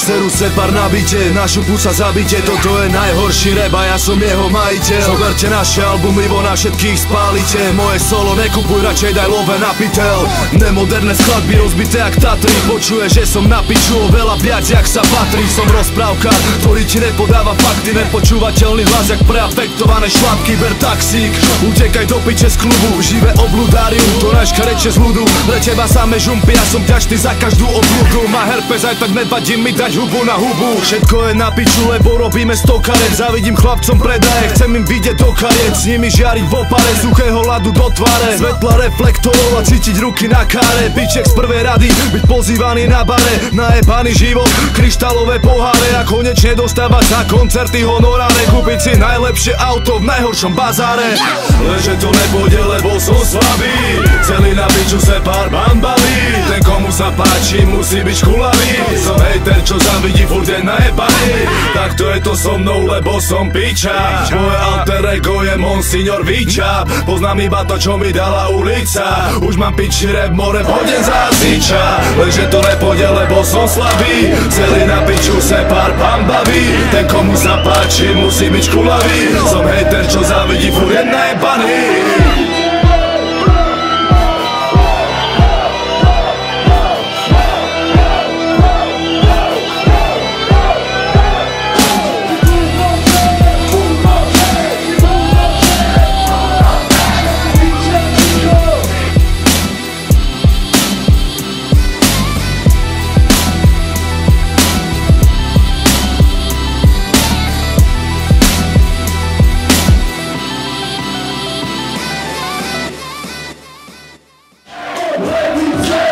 Seru separ nabite, našu pusa zabite. Toto je najhorší rap a ja som jeho majiteľ. Zoberte naše albumy, vo na všetkých spálite. Moje solo nekupuj, radšej daj love na pytel. Nemoderné skladby rozbité jak Tatry. Počuje, že som na piču oveľa viac jak sa patrí. Som rozprávka, ktorý ti nepodáva fakty. Nepočúvateľný hlas jak preafektované šlapky. Ber taxík, utekaj do piče z klubu. Živé obludárium, to najškaredšie z ľudu. Pre teba samé žumpy, ja som vďačný za každú obludu. Má herpes, aj tak nevadí mi dať hubu na hubu. Všetko je na piču, lebo robíme 100 kariet. Zavidím chlapcom predaje, chcem im vidieť do kariet. S nimi žiariť v opare, suchého ľadu do tváre. Svetla reflektorov a cítiť ruky na káre. Piček z prvej rady, byť pozývaný na bare. Najebaný život, kryštálové poháre. A konečne dostávať za koncerty honoráre. Kúpiť si najlepšie auto v najhoršom bazáre. Lenže to nepôjde, lebo som slabý. Celý na piču se pár bambalí. Ten komu sa páči, musí byť škulavý. Som hejter, čo zavidí, furt je najebaný. Takto je to so mnou, lebo som piča. Moje alter ego je Monsignor Viča. Poznám iba to, čo mi dala ulica. Už mám piči rap, more pôjdem za ziča. Lenže to nepôjde, lebo som slabý. Celý na piču se pár bambalí. Ten komu sa páči, musí byť škulavý. Som hejter, čo zavidí, furt je najebaný. Let me